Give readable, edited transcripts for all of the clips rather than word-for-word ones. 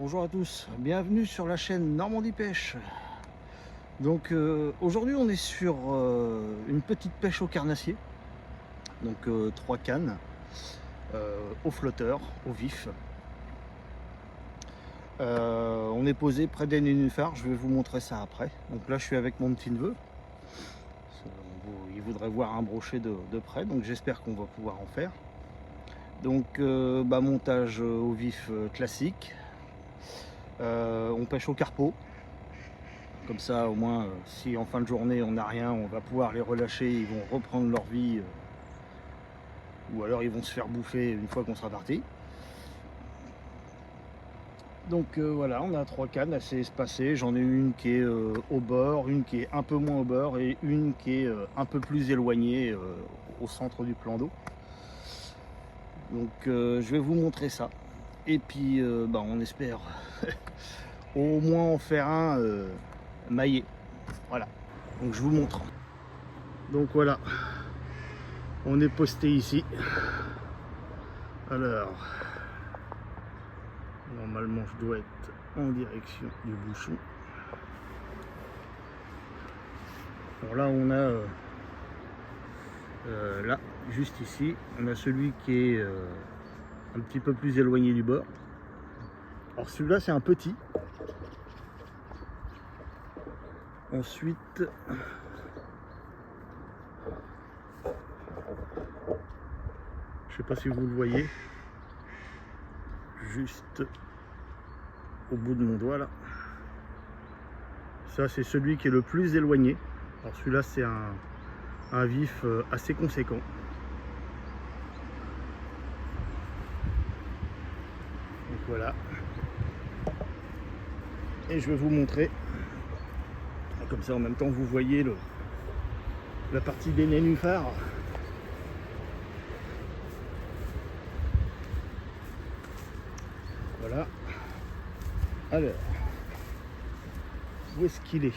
Bonjour à tous, bienvenue sur la chaîne Normandie Pêche. Donc aujourd'hui on est sur une petite pêche au carnassier. Donc 3 cannes au flotteur, au vif. On est posé près des nénuphars, je vais vous montrer ça après. Donc là je suis avec mon petit neveu. Il voudrait voir un brochet de près, donc j'espère qu'on va pouvoir en faire. Donc montage au vif classique. On pêche au carpeau. Comme ça, au moins, si en fin de journée on n'a rien, on va pouvoir les relâcher, ils vont reprendre leur vie, ou alors ils vont se faire bouffer une fois qu'on sera parti. Donc voilà, on a 3 cannes assez espacées. J'en ai une qui est au bord, une qui est un peu moins au bord et une qui est un peu plus éloignée au centre du plan d'eau. Donc je vais vous montrer ça. Et puis on espère au moins en faire un maillé. Voilà, donc je vous montre. Donc voilà, on est posté ici. Alors, normalement je dois être en direction du bouchon. Alors là on a là, juste ici, on a celui qui est un petit peu plus éloigné du bord. Alors celui-là c'est un petit. Ensuite, je sais pas si vous le voyez, juste au bout de mon doigt là. Ça c'est celui qui est le plus éloigné. Alors celui-là c'est un vif assez conséquent. Donc voilà. Et je vais vous montrer. Comme ça en même temps vous voyez la partie des nénuphars. Voilà. Alors, où est-ce qu'il est?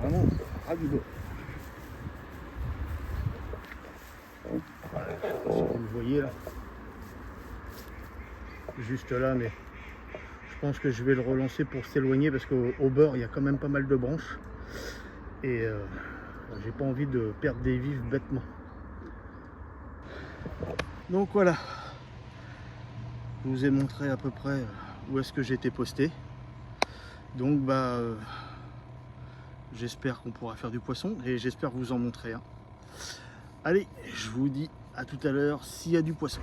Vraiment ras du bord. Voilà, je sais pas si vous le voyez là. Juste là, mais je pense que je vais le relancer pour s'éloigner parce qu'au bord il y a quand même pas mal de branches. Et j'ai pas envie de perdre des vifs bêtement. Donc voilà. Je vous ai montré à peu près où est-ce que j'étais posté. Donc j'espère qu'on pourra faire du poisson et j'espère vous en montrer un. Allez, je vous dis à tout à l'heure s'il y a du poisson.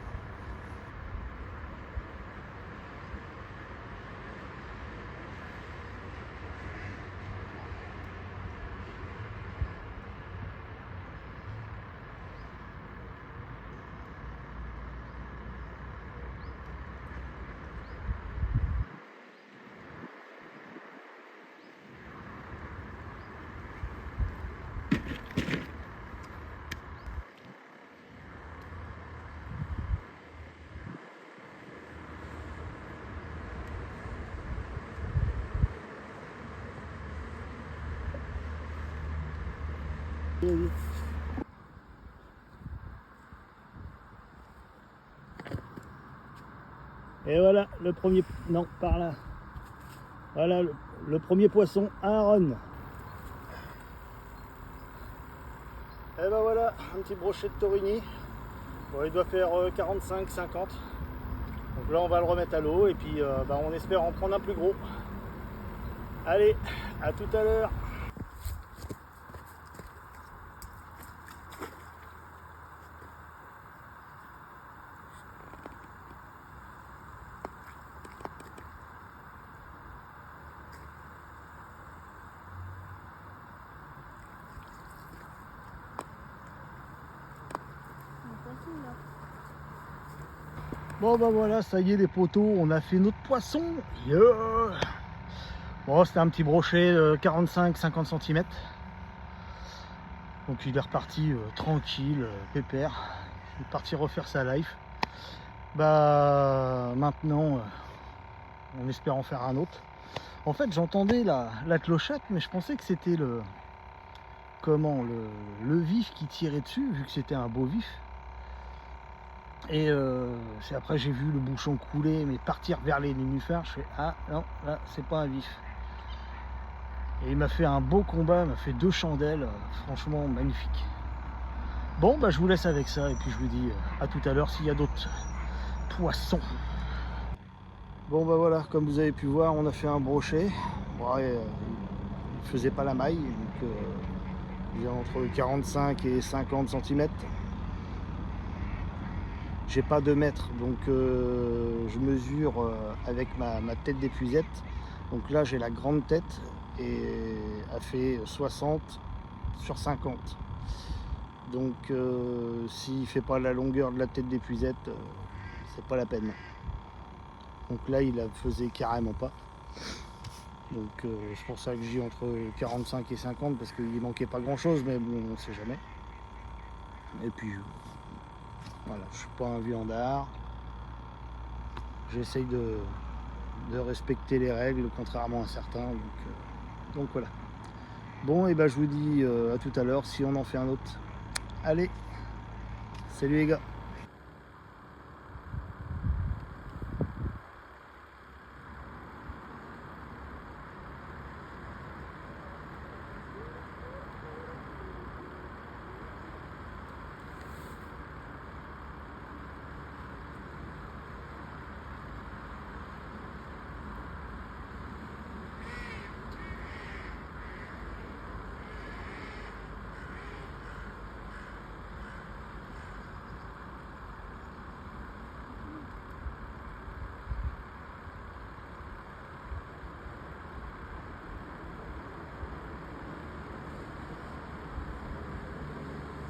Et voilà le premier, non par là, voilà le premier poisson, un ron. Et ben voilà, un petit brochet de Torigny. Bon, il doit faire 45-50. Donc là on va le remettre à l'eau et puis on espère en prendre un plus gros. Allez, à tout à l'heure. Bon voilà, ça y est les poteaux, on a fait notre poisson. Yeah. Bon, c'était un petit brochet 45-50 cm. Donc il est reparti tranquille, pépère. Il est parti refaire sa life. Maintenant, on espère en faire un autre. En fait, j'entendais la clochette, mais je pensais que c'était le vif qui tirait dessus, vu que c'était un beau vif. Et c'est après j'ai vu le bouchon couler, mais partir vers les nénuphars, je fais ah non, là c'est pas un vif. Et il m'a fait un beau combat, il m'a fait 2 chandelles, franchement magnifique. Bon bah je vous laisse avec ça et puis je vous dis à tout à l'heure s'il y a d'autres poissons. Bon bah voilà, comme vous avez pu voir, on a fait un brochet. Bon, il ne faisait pas la maille, donc il y a entre 45 et 50 cm. J'ai pas de mètre, donc je mesure avec ma tête d'épuisette. Donc là j'ai la grande tête et elle fait 60 sur 50. Donc s'il fait pas la longueur de la tête d'épuisette, c'est pas la peine. Donc là il la faisait carrément pas. Donc c'est pour ça que j'ai entre 45 et 50 parce qu'il manquait pas grand chose, mais bon on sait jamais. Et puis voilà, je suis pas un viandard. J'essaye de respecter les règles, contrairement à certains. Donc voilà. Bon, et ben je vous dis à tout à l'heure si on en fait un autre. Allez, salut les gars.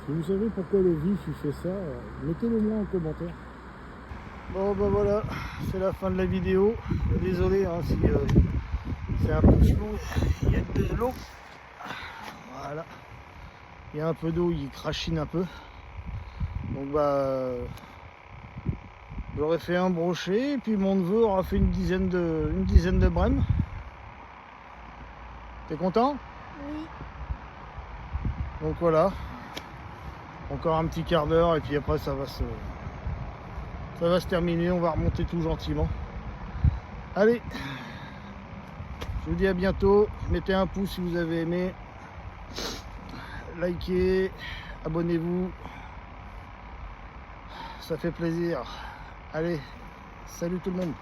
Si vous savez pourquoi le vif il fait ça, mettez-le moi en commentaire. Bon ben voilà, c'est la fin de la vidéo. Désolé hein, si c'est un peu flou, il y a de l'eau. Voilà. Il y a un peu d'eau, il crachine un peu. Donc bah j'aurais fait un brochet et puis mon neveu aura fait une dizaine de brèmes. T'es content? Oui. Donc voilà. Encore un petit quart d'heure et puis après ça va se terminer, on va remonter tout gentiment. Allez, je vous dis à bientôt, mettez un pouce si vous avez aimé, likez, abonnez-vous, ça fait plaisir. Allez, salut tout le monde.